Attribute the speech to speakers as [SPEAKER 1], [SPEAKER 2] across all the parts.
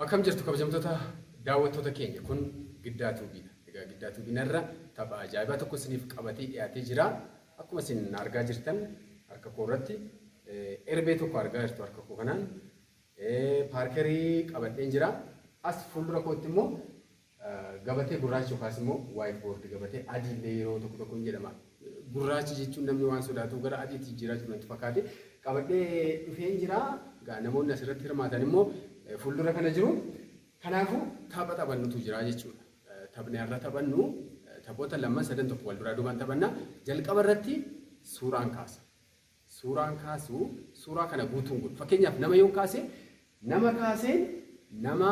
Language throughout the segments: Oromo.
[SPEAKER 1] Akkam jirtu kabajamtoota daawwattoota keenya kun Giddaa Tuubiidha. Egaa Giddaa Tuubiinarra tapha ajaa'ibaa tokko isiniif qabatee dhiyaatee jira. Akkuma isin argaa jirtan harka koo irratti erbee tokko argaa jirtu harka koo kanaan paarkerii qabadheen jira. As fuuldura kootti immoo gabatee gurraacha yookaas immoo white board gabatee adii illee yeroo tokko tokko hin jedhama. Gurraachi jechuun namni waan sodaatu gara adiitti jiraachuu natti fakkaate qabadhee dhufeen jira. Namoonni asirratti hirmaatan immoo fuuldura kana jiru. Kanaafuu tapha taphannutu jira jechuudha. Taphni irra taphannu taphoota lamman sadan tokko wal duraa duubaan taphanna. Jalqaba irratti suuraan kaasa. Suuraan kaasu suuraa kana guutuun godhu. Fakkeenyaaf nama yoo kaase nama kaaseen nama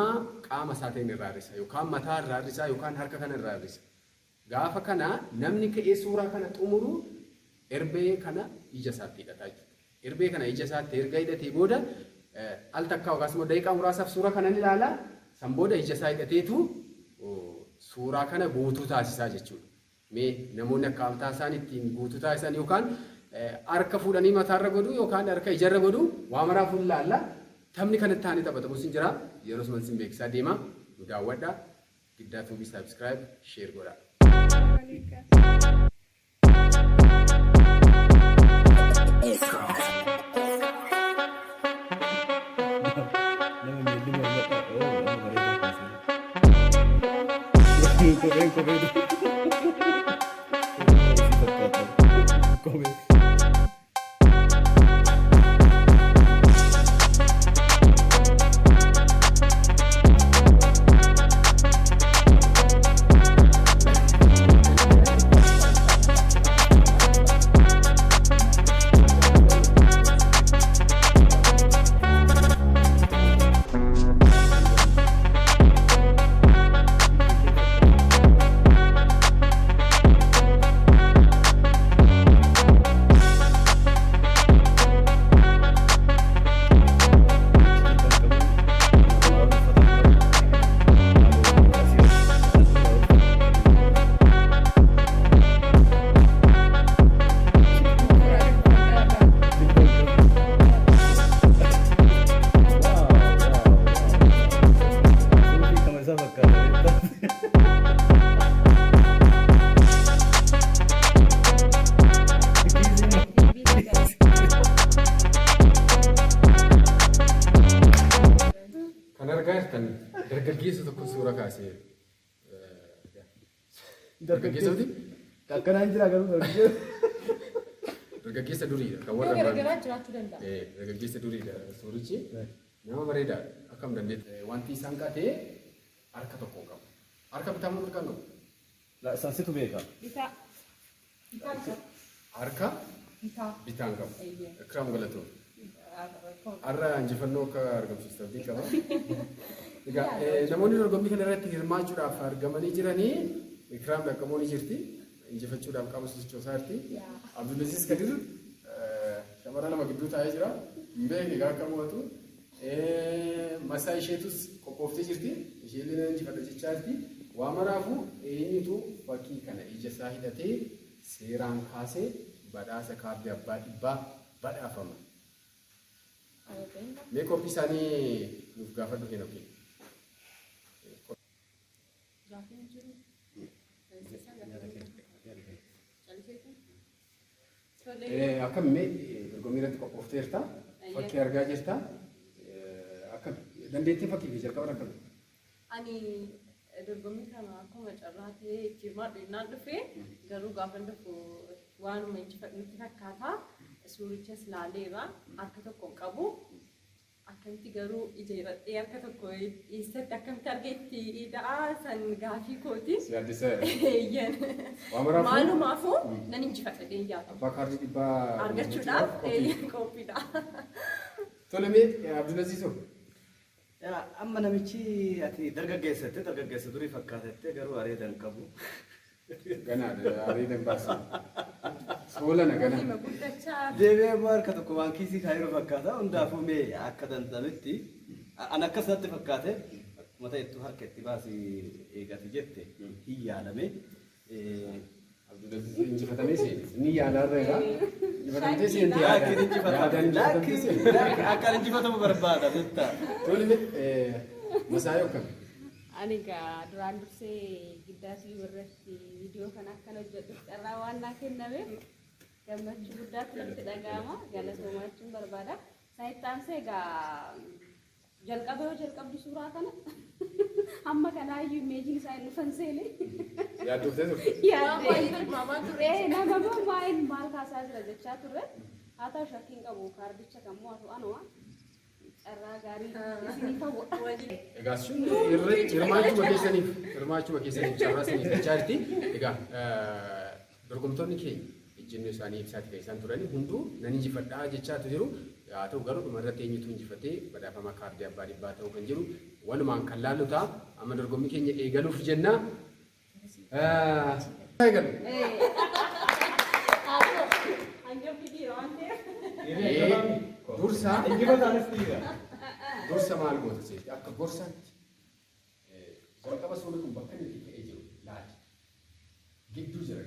[SPEAKER 1] qaama isaatiin irraa hir'isa yookaan mataa irraa hir'isa yookaan harka kana irraa hir'isa. Gaafa kana namni ka'ee suuraa kana xumuru erbee kana ija isaatti hidhata jechuudha. Erbee kana ija isaatti erga hidhatee booda al takkaa yookaas immoo daqiiqaa muraasaaf suuraa kana ilaala. San booda ija isaa hidhateetu suuraa kana guutuu taasisaa jechuudha. Mee namoonni akka amtaa isaan ittiin guutuu taasisan yookaan harka fuudhanii mataarra godhu yookaan harka ijarra godhu waa maraa fuula ilaalla. Taphni kanatti taa'anii taphatamus hin jira. Yeroo suman sin beeksisaa deema. Nu daawwadha. Giddaa Tuubii subscribe share godha. Dargaggeessa tokko suuraa kaasee dargaggeessoti
[SPEAKER 2] akkanaan jira garuu
[SPEAKER 1] dargaggeessa duriidha kan warra
[SPEAKER 3] garaagaraa jiraachuu danda'a.
[SPEAKER 1] Dargaggeessa duriidha suurichi nama bareedaa akkam dandeette wanti isaan qaatee harka tokko qabu harka bitaa moo mirgaan qabu
[SPEAKER 2] saansitu beeka
[SPEAKER 1] harka bitaan qabu akkam galatoo har'a injifannoo akka argamsiisan qaba. Namoonni dorgommii kana irratti hirmaachuudhaaf argamanii jiranii Ikraam Dhaqqamoon jirti. Injifachuudhaaf qaama sochoosaa jirti. Abdulaziz Kadir shamarran lama gidduu taa'ee jira. Mbeen egaa akka mo'atu masaa isheetus qophooftee jirti. Isheen injifadha jechaa jirti. Waa maraafuu eenyutu fakkii kana ija isaa hidhatee seeraan kaasee badhaasa kaardii abbaa dhibbaa badhaafama. Mee qophii isaanii nuuf gaafadhu kenna ofiin. Akkam mee dorgommii irratti qophoofteerta fakkii argaa jirta akkam dandeettii fakkii fi jalqaba akkam.
[SPEAKER 3] Ani dorgommii kana akkuma carraa ta'ee jirmaa dhinnaan dhufee garuu gaafa dhufu waanuma injifadhutti fakkaata suurichas laaleera harka tokko qabu. Akkamitti garuu ija irratti harka tokko eessatti akkamitti argeetti ida'aa san gaafii kooti.
[SPEAKER 1] Si addisa.
[SPEAKER 3] Eeyyan. Maalumaafuu nan injifadha deeyyaatu.
[SPEAKER 1] Abbaa kaardii dhibbaa
[SPEAKER 3] argachuudhaaf qophiidha.
[SPEAKER 1] Tole mee Abdulaziizoo.
[SPEAKER 2] Amma namichi ati dargaggeessa durii fakkaatatte garuu areeda hin qabu.
[SPEAKER 1] Ganaadha areeda hin baasu. Soolana gana.
[SPEAKER 2] Deebi'ee harka tokko waan kiisii kaayiroo fakkaata hundaafuu mee akka danda'ametti an akkasatti fakkaate mata ittuu harka itti baasii eegate jette hin yaalame.
[SPEAKER 1] Abdulaziz injifatamee seene inni yaalarra egaa injifatamtee seente
[SPEAKER 2] laakiin injifatamu barbaada jetta.
[SPEAKER 1] Tole Masaayoo kam?
[SPEAKER 3] Ani egaa duraan dursee giddaasii irratti viidiyoo kan akkana hojjedhuuf carraa waan naa kennameef gammachuu guddaatu natti dhaga'ama. Galatoomachuun barbaada. Saayit Taansee egaa jalqabdi suuraa kana amma kanaayyuu imeejiin isaa hin dhufan seenee.
[SPEAKER 1] Yaaddoftee turte?
[SPEAKER 3] Yaadee nama maal kaasaa jira jechaa turre. Haa ta'u shakkiin qabu kaardicha kan mo'atu anuma. Carraa gaarii isiniif hawwa.
[SPEAKER 1] Egaa sun hirmaachuma keessaniif carraa isiniif jechaa jirti. Egaa dorgomtoonni keenya ejjennoo isaanii ibsaati kan isaan turani hunduu nan injifadhaa jechaatu jiru. Haa ta'u garuu dhumarratti eenyutu injifatee badhaafama kaardii abbaa dhibbaa ta'uu kan jiru walumaan kan laallu ta'a. Amma dorgommii keenya eegaluuf jenna. Eegalu. Dursa maal goota seeti akka gorsaatti jalqaba suurri kun bakka inni ka'ee jiru laali gidduu jira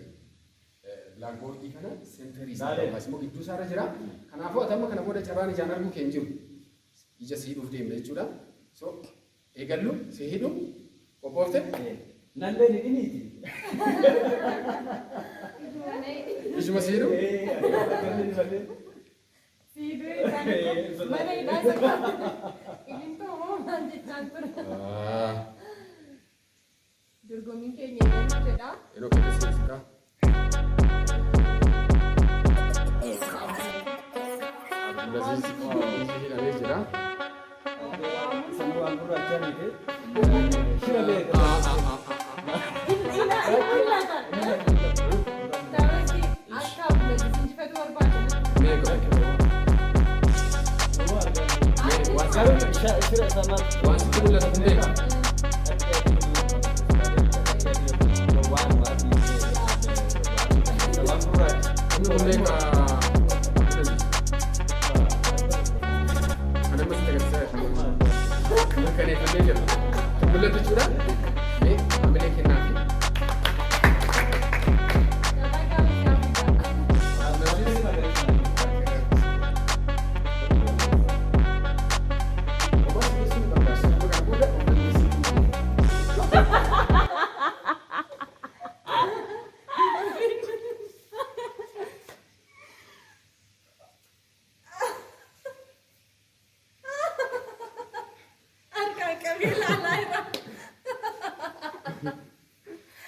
[SPEAKER 1] laangoordii kana seenterii isaa yookaas immoo gidduu isaarra jira kanaafuu atamma kana booda carraan ijaan arguu keenya jiru ija siidhuuf deemna jechuudha so eegallu si hidhu qophoofte
[SPEAKER 2] nallee ni dhiniiti
[SPEAKER 1] ijuma siidhu
[SPEAKER 3] dorgommiin keenya eenyu jedha?
[SPEAKER 1] Yeroo kana seensita. Abdulaziz hidhamee jira.
[SPEAKER 2] Sanwaan gurraacha miti.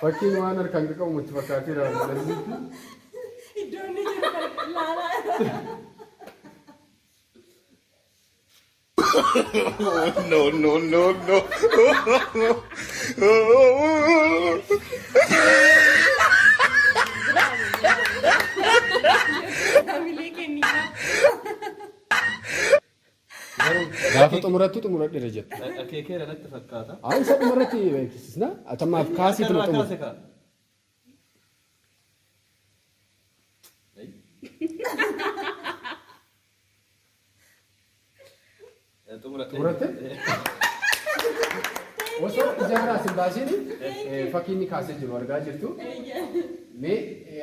[SPEAKER 1] Fakkiin waan harkaan qabu mutti fakkaateera.
[SPEAKER 3] Iddoon jiru kan laalaa.
[SPEAKER 4] No.
[SPEAKER 1] Gaafa xumurattu xumuradheera jetta.
[SPEAKER 2] Akeekeera natti fakkaata.
[SPEAKER 1] Isa dhumarratti beeksisna. Atamaaf kaasii tuma xumura. Xumuratte? Osoo ijaarraa sin baasiin fakkiin kaasee jiru argaa jirtu. Mee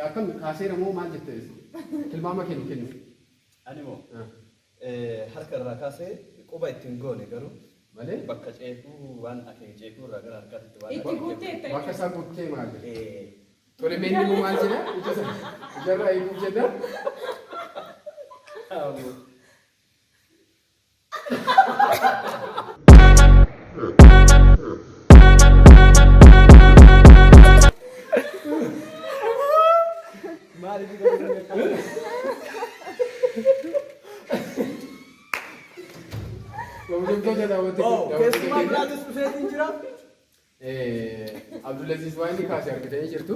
[SPEAKER 1] akkam kaaseera moo maal jette? Tilmaama kennu.
[SPEAKER 2] Ani moo harka irraa kaasee quba ittiin goone garuu malee bakka ceekuu waan akeeka ceekuu irraa gara harkaatti waan
[SPEAKER 1] bakka isaa guuttee maal tole meenni moo maal jedha ijarraa eeguuf jedha. Abdulaziz waan inni kaasee argatanii jirtu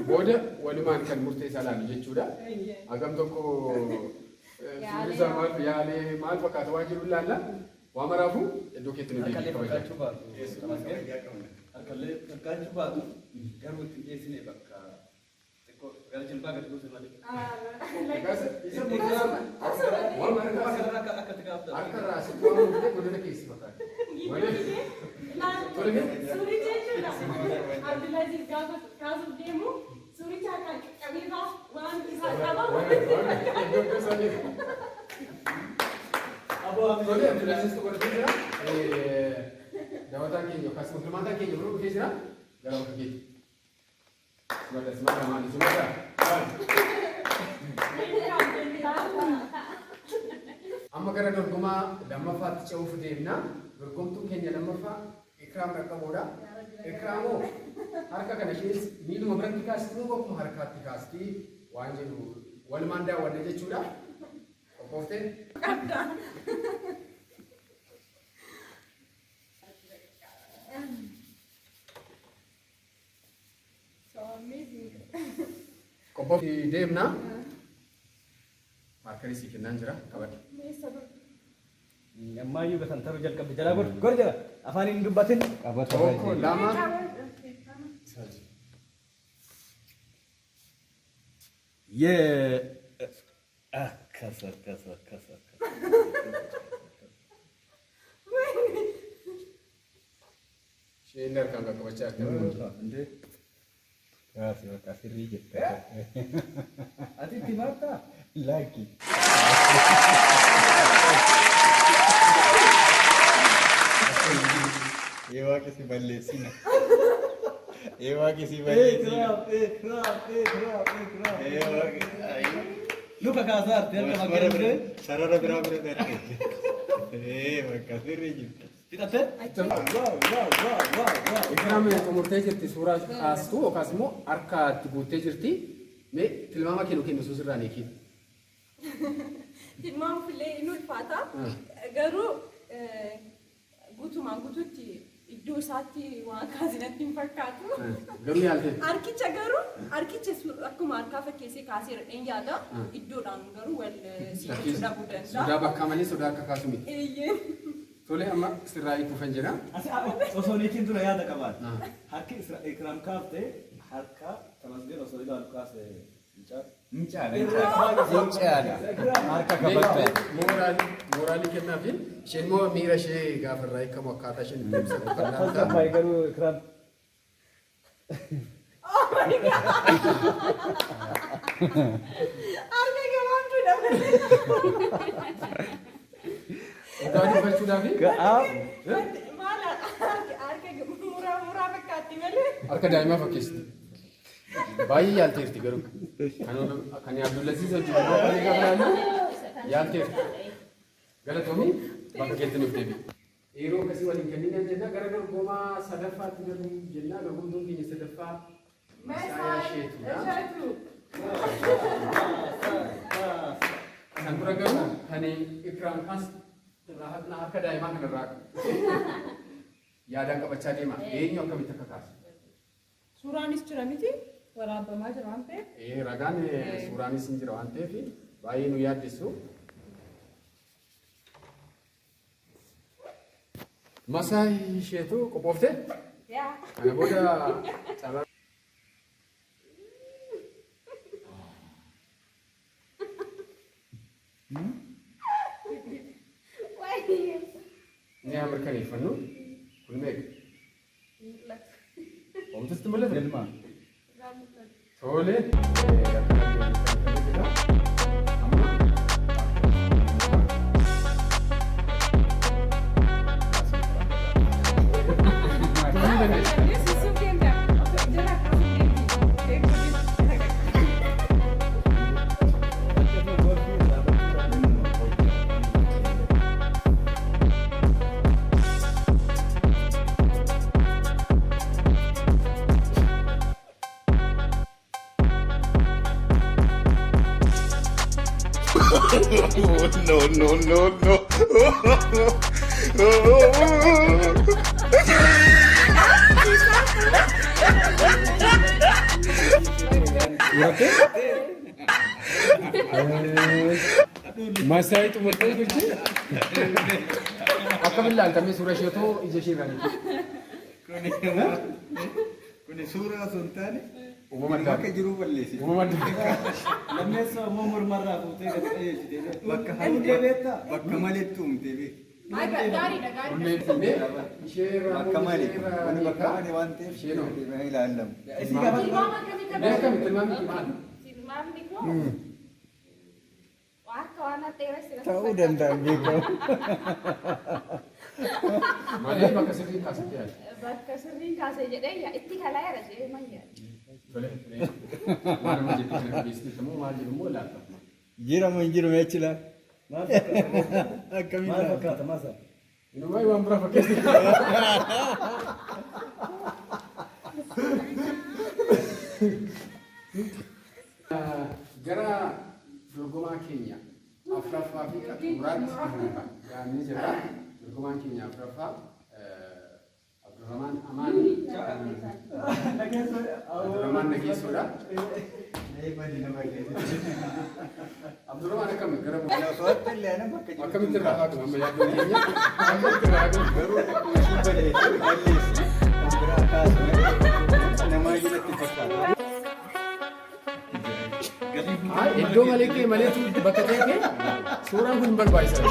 [SPEAKER 1] booda walumaan kan murteessaa laalu jechuudha. Hagam tokko suurri isaa maal yaalee maal fakkaata waan jiru ilaalla. Waa maraafuu iddoo keetti nu deebiin kabajaa.
[SPEAKER 2] Harkallee fakkaachuu baatu garuu itti geessine bakka gara jilbaa gadi gosa malee.
[SPEAKER 1] Akka raasitti waan murtee godina keessi fakkaata.
[SPEAKER 3] Suurri jechuudha. Abdulaziz gaafa kaasuuf deemu suuricha akka qabeerraa waan isaa qaba.
[SPEAKER 1] Tole ambulaansii tokko dhufee jira. Daawwataan keenya yookaas hirmaataan keenya biroo dhufee jira. Gara bakka keetti. Simada maali simada. Amma gara dorgomaa lammaffaatti ce'uuf deemna. Dorgomtuun keenya lammaffaa Ikraam qaqqaboodha. Ikraamoo harka kana ishees miiluma biratti kaastii bokkuma harkaatti kaastii waan jedhu walumaan daawwanna jechuudha. Qophooftee?
[SPEAKER 3] Qabda.
[SPEAKER 1] Qophoofi deemna. Maarkarii sii kennaan jira qabadha.
[SPEAKER 2] Ammayyuu gatantaru jalqabdi jala gor jala afaan hin dubbatin
[SPEAKER 1] Tokko lama.
[SPEAKER 2] Yee akkas.
[SPEAKER 1] Isheen harkaan qaqqabachaa jirti.
[SPEAKER 2] Grazie, bakka sirrii jette. Ati itti maartaa? Laakki.
[SPEAKER 4] Ee waaqa si balleessina. Ee waaqa si balleessina. Ee waaqa.
[SPEAKER 2] Luka kaasaa artee akka magaalaa
[SPEAKER 4] sarara biraa bira darbe. Ee bakka sirrii jirti.
[SPEAKER 2] fixattee?
[SPEAKER 1] Ikraam xumurtee jirti suuraa kaastuu yookaas immoo harkatti guuttee jirti. Mee tilmaama kennu sirraa neekii.
[SPEAKER 3] Tilmaama filee inni ulfaata. Garuu guutumaan guutuutti iddoo isaatti waan kaasinatti hin fakkaatu.
[SPEAKER 1] Garuu yaaltee.
[SPEAKER 3] Harkicha akkuma harkaa fakkeessee kaaseera dhaan yaada. Iddoodhaan garuu wal si'achuu dhabuu danda'a.
[SPEAKER 1] Sodaa bakka malee sodaa akka kaasu miti. Tole amma sirraa hiikuufan jira.
[SPEAKER 2] Osoo niitiin dura yaada qabaat. Harki Ikraam kaaftee harka tamasgeen osoo ilaalu kaase
[SPEAKER 4] Harka qabattee.
[SPEAKER 1] Mooraalii kennaafi isheen immoo miira ishee gaafa irraa hiikamu akkaataa isheen itti ibsatu kan
[SPEAKER 2] Falta garuu Ikraam.
[SPEAKER 3] Harka gabaabduu dabalee.
[SPEAKER 1] Odaa dubbachuudhaafi
[SPEAKER 3] Maala harka muraa fakkaatti malee.
[SPEAKER 1] harka daa'imaa fakkeessiti. Baay'ee yaalteerti garuu. Kan Abdullaziz hojjetu kan gabraalu yaalteerti. Galatoomii bakka keetti nuuf deebi'e. Yeroo akkasii waliin kenninaan jenna gara dorgomaa sadaffaatti darbu jenna dorgomtuun keenya sadaffaa Masaayaa Isheetudha. Kan dura garuu kan Ikraam kaas harka daa'imaa kanarraa yaadaan qabachaa deema. Eenyu akkamitti akka kaasu?
[SPEAKER 3] Suuraanis jira miti waraabamaa jira waan ta'eef.
[SPEAKER 1] Ragaan suuraanis hin jira waan ta'eef baay'ee nu yaaddessu. Masaayaa Isheetu qophooftee? Kana booda carraa. Ni mirkaneeffannu kun meeqa? Oomishatti mul'ata?
[SPEAKER 2] Ilma.
[SPEAKER 1] Tole.
[SPEAKER 4] No.
[SPEAKER 1] Masaayaa xumurtee jirti. Akkamiin ilaaltamee suura isheetoo ija ishee irraa
[SPEAKER 4] Kuni suuraa osoo hin taane
[SPEAKER 1] uumama addaa.
[SPEAKER 4] bakka jiruu balleessi.
[SPEAKER 1] Uumama addaa.
[SPEAKER 2] Lammeessa immoo mormarraa fuutee gadi qajeelchitee
[SPEAKER 4] Bakka
[SPEAKER 2] hundee beektaa?
[SPEAKER 4] bakka maletti uumtee beeku.
[SPEAKER 3] Gaariidha.
[SPEAKER 1] Ulleeffamee ishee irraa
[SPEAKER 4] Bakka malee kuni bakka
[SPEAKER 1] hiikaa.
[SPEAKER 4] malee waan ta'eef
[SPEAKER 1] Isheenoo.
[SPEAKER 4] deemee ilaalamu.
[SPEAKER 2] Isii gaafa
[SPEAKER 3] Tilmaama akkamii
[SPEAKER 1] Mee akkamitti tilmaamni maali?
[SPEAKER 3] Tilmaamni koo akka waan
[SPEAKER 4] Ta'uu danda'a beekamu.
[SPEAKER 1] Malee bakka sirrii kaasatti yaadu.
[SPEAKER 5] Bakka sirriin kaasee jedhee itti kalaa jira jedhee mayyaa.
[SPEAKER 1] Tole. Maaluma jettee kana beeksifti immoo maal jedhu immoo laata.
[SPEAKER 4] Jira moo hin jiru meechi laa?
[SPEAKER 2] Maal
[SPEAKER 4] Akkamiin
[SPEAKER 2] fakkaata maasa?
[SPEAKER 1] Inumaa waan biraa fakkeessi. Gara dorgomaa keenya afuraffaa fi qaxxaamuraatti yaadni jira. Dorgomaan keenya afuraffaa Abdurrahmaan Amaan Abdurrahmaan Nageessoodha. Abdurrahmaan akkamitti gara akkamitti irraa haadhu amma yaaddoon keenya akkamitti irraa haadhu garuu iddoo malee maleetu bakka ta'e suuraan kun barbaachisa.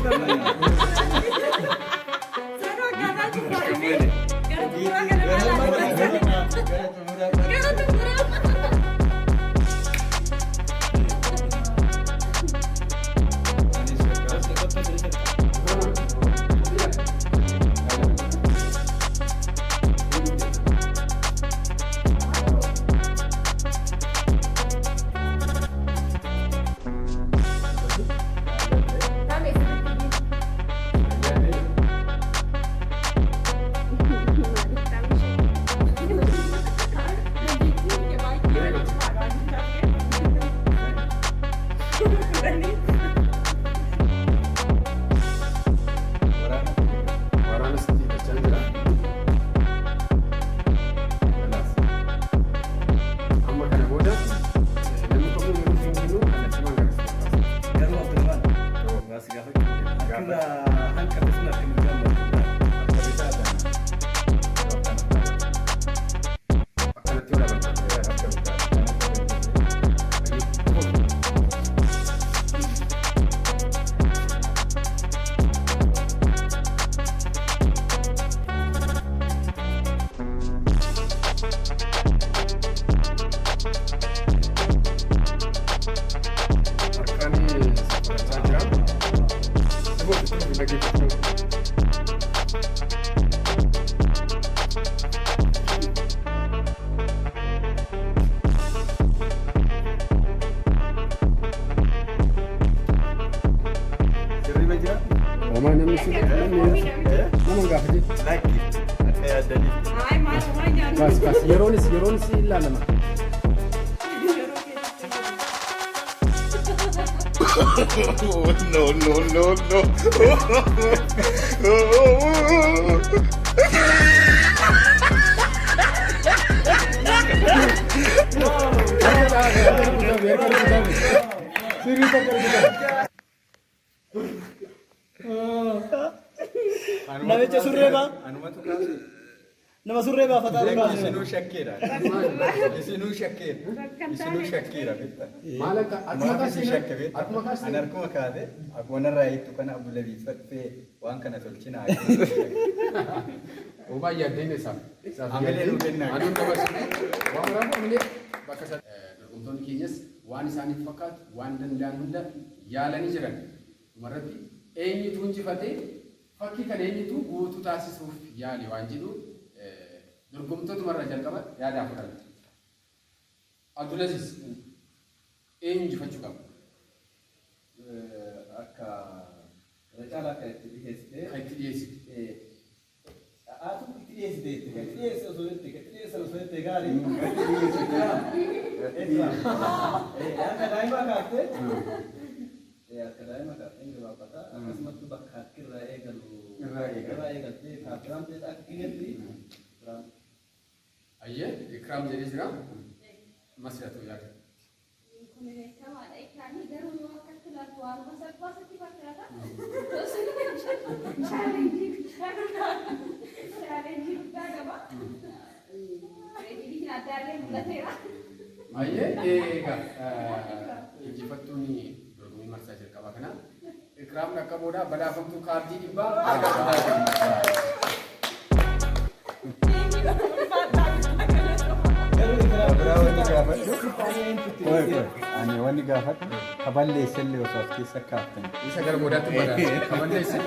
[SPEAKER 1] Yeroonis ilaalama.
[SPEAKER 4] No, no, no, no.
[SPEAKER 2] Namicha surree baa? Nama surree baafataa dhugaa.
[SPEAKER 4] Isinuu shakkeedha. Isinuu shakkeedha. Isinuu shakkeedha.
[SPEAKER 1] Maal akka
[SPEAKER 4] Akkuma shakke beekta. Ani harkuma kaate akkuma narraa hiittu kana Abdullabii faffee waan kana tolchinaa.
[SPEAKER 1] Obaa yaaddeen isaa.
[SPEAKER 4] Amilee nu kennaa.
[SPEAKER 1] Aduun dabarsine waan biraaf amilee bakka isaa dorgomtoonni keenyas waan isaaniif fakkaatu waan danda'an hunda yaalanii jiran. Dhumarratti eenyutu injifatee fakkii kana eenyutu guutuu taasisuuf yaali waan jedhu dorgomtoota marra jalqaba yaadaa fudhatan. Abdulaziz eenyu injifachuu qaba?
[SPEAKER 2] Akka caalaa kan itti dhiyeessite.
[SPEAKER 1] Kan itti dhiyeessite.
[SPEAKER 2] Atu itti dhiyeessite. Kan itti dhiyeesse osoo itti gaarii. Akka daa'ima kaaftee. Akka daa'ima kaaftee ni gabaabata. Akkasumatti bakka irraa eegalu. Irraa eegaltee kaaftiraan ta'e akka kiyyatti.
[SPEAKER 1] Ayyee ikraam jedhee jira. Masiratu yaada.
[SPEAKER 5] Kun beekamaadha. Ikkaanii garuu yoo akkatti ilaaltu waanuma salphaa sitti fakkaata. Chaalenjii guddaa qaba. Reediin addaallee mul'ateera.
[SPEAKER 1] Ayyee egaa injifattuun dorgommii marsaa jalqabaa kana ikraam dhaqqaboodhaa badhaafamtuu kaardii dhibbaa
[SPEAKER 2] Garuu
[SPEAKER 4] gaafadhu. Ani wanni gaafadhu kaballeessellee osoo as keessa kaaftan.
[SPEAKER 1] Isa gara boodaatti bada. Kaballeessi.